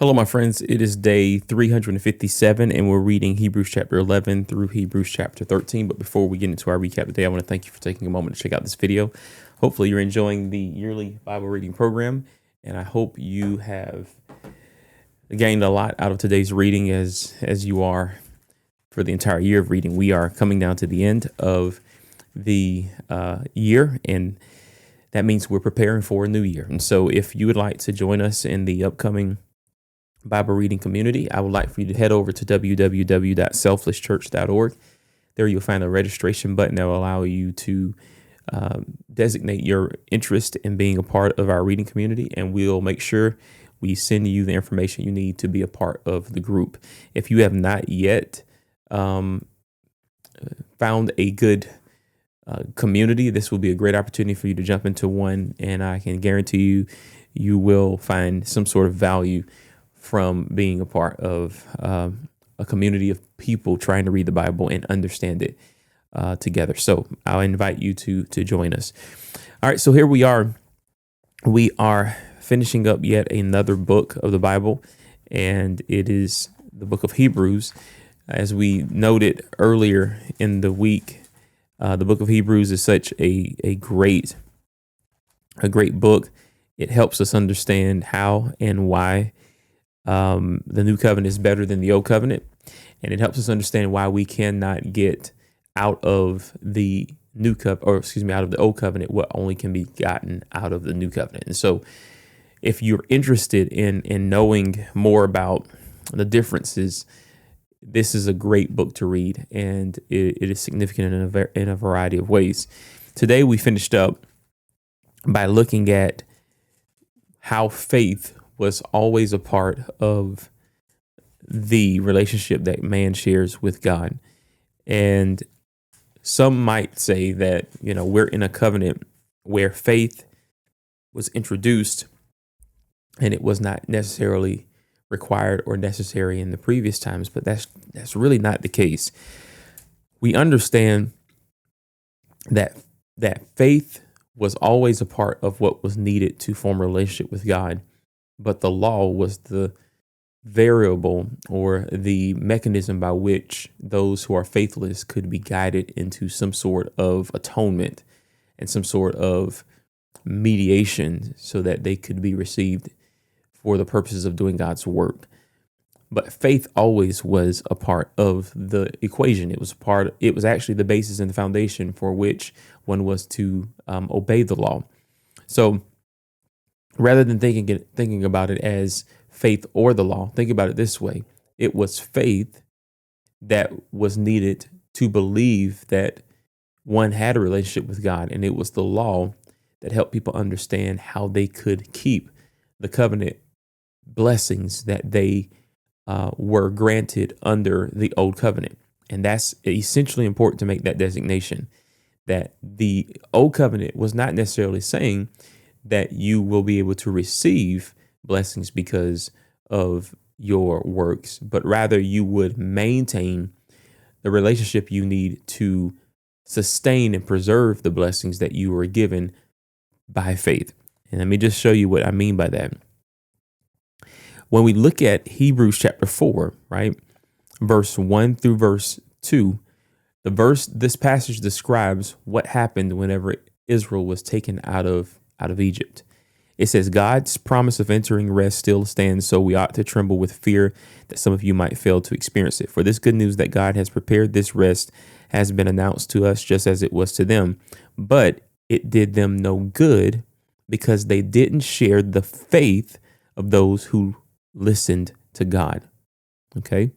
Hello, my friends. It is day 357, and we're reading Hebrews chapter 11 through Hebrews chapter 13. But before we get into our recap today, I want to thank you for taking a moment to check out this video. Hopefully, you're enjoying the yearly Bible reading program, and I hope you have gained a lot out of today's reading as you are for the entire year of reading. We are coming down to the end of the year, and that means we're preparing for a new year. And so if you would like to join us in the upcoming Bible reading community, I would like for you to head over to www.selflesschurch.org. There you'll find a registration button that will allow you to designate your interest in being a part of our reading community, and we'll make sure we send you the information you need to be a part of the group. If you have not yet found a good community, this will be a great opportunity for you to jump into one, and I can guarantee you, you will find some sort of value from being a part of a community of people trying to read the Bible and understand it together. So I'll invite you to join us. All right, so here we are. We are finishing up yet another book of the Bible, and it is the book of Hebrews. As we noted earlier in the week, the book of Hebrews is such a great book. It helps us understand how and why the new covenant is better than the old covenant, and it helps us understand why we cannot get out of the out of the old covenant what only can be gotten out of the new covenant. And so, if you're interested in knowing more about the differences, this is a great book to read, and it is significant in a variety of ways. Today, we finished up by looking at how faith was always a part of the relationship that man shares with God. And some might say that, we're in a covenant where faith was introduced and it was not necessarily required or necessary in the previous times, but that's really not the case. We understand that faith was always a part of what was needed to form a relationship with God. But the law was the variable or the mechanism by which those who are faithless could be guided into some sort of atonement and some sort of mediation so that they could be received for the purposes of doing God's work. But faith always was a part of the equation. It was actually the basis and the foundation for which one was to obey the law. So rather than thinking about it as faith or the law, think about it this way. It was faith that was needed to believe that one had a relationship with God, and it was the law that helped people understand how they could keep the covenant blessings that they were granted under the old covenant. And that's essentially important to make that designation, that the old covenant was not necessarily saying that you will be able to receive blessings because of your works, but rather you would maintain the relationship you need to sustain and preserve the blessings that you were given by faith. And let me just show you what I mean by that. When we look at Hebrews chapter 4, right, verse 1 through verse 2, this passage describes what happened whenever Israel was taken out of Egypt. It says, God's promise of entering rest still stands, so we ought to tremble with fear that some of you might fail to experience it. For this good news that God has prepared this rest has been announced to us just as it was to them. But it did them no good because they didn't share the faith of those who listened to God. Okay?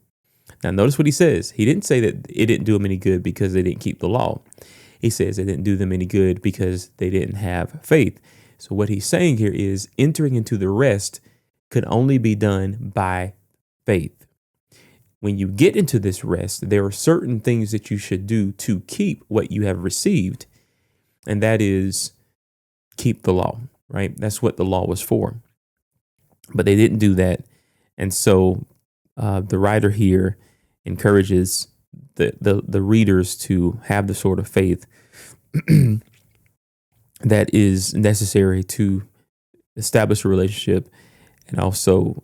Now notice what he says. He didn't say that it didn't do them any good because they didn't keep the law. He says it didn't do them any good because they didn't have faith. So what he's saying here is entering into the rest could only be done by faith. When you get into this rest, there are certain things that you should do to keep what you have received, and that is keep the law, right? That's what the law was for. But they didn't do that. And so the writer here encourages the readers to have the sort of faith that is necessary to establish a relationship and also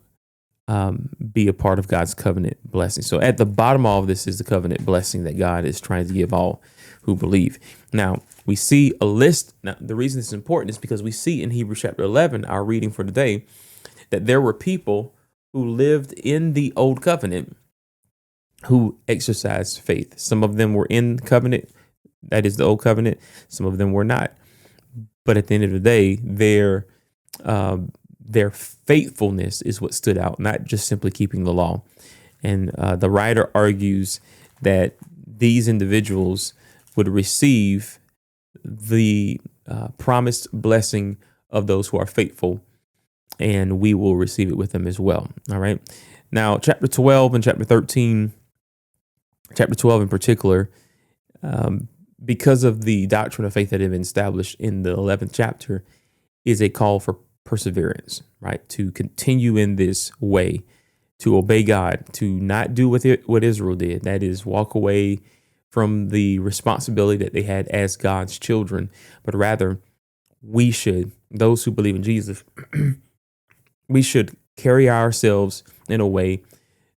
be a part of God's covenant blessing. So at the bottom of all of this is the covenant blessing that God is trying to give all who believe. Now, we see a list. Now, the reason this is important is because we see in Hebrews chapter 11, our reading for today, that there were people who lived in the old covenant who exercised faith. Some of them were in covenant, that is the old covenant. Some of them were not. But at the end of the day, their faithfulness is what stood out, not just simply keeping the law. And the writer argues that these individuals would receive the promised blessing of those who are faithful, and we will receive it with them as well. All right. Now, chapter 12 and chapter 13, chapter 12 in particular, because of the doctrine of faith that had been established in the 11th chapter, is a call for perseverance, right? To continue in this way, to obey God, to not do what Israel did, that is, walk away from the responsibility that they had as God's children, but rather we should, those who believe in Jesus, we should carry ourselves in a way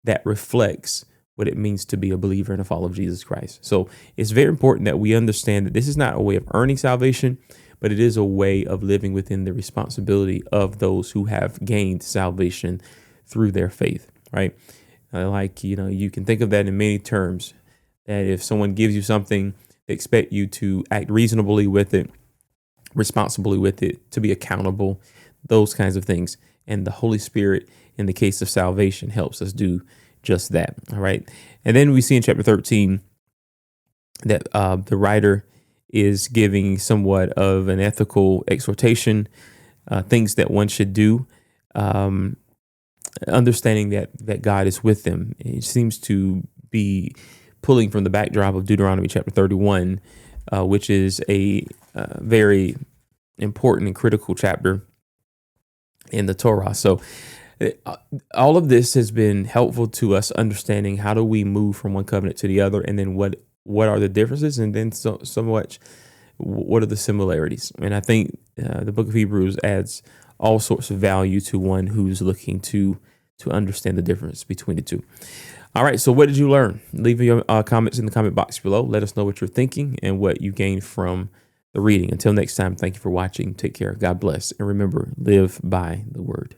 that reflects what it means to be a believer and a follower of Jesus Christ. So it's very important that we understand that this is not a way of earning salvation, but it is a way of living within the responsibility of those who have gained salvation through their faith, right? You can think of that in many terms, that if someone gives you something, they expect you to act reasonably with it, responsibly with it, to be accountable, those kinds of things. And the Holy Spirit, in the case of salvation, helps us do just that. All right. And then we see in chapter 13 that the writer is giving somewhat of an ethical exhortation, things that one should do, understanding that God is with them. It seems to be pulling from the backdrop of Deuteronomy chapter 31, which is a very important and critical chapter in the Torah. So all of this has been helpful to us understanding how do we move from one covenant to the other, and then what are the differences, and then so much what are the similarities. And I think the book of Hebrews adds all sorts of value to one who's looking to understand the difference between the two. All right, so what did you learn? Leave your comments in the comment box below. Let us know what you're thinking and what you gained from the reading. Until next time, thank you for watching. Take care. God bless. And remember, live by the word.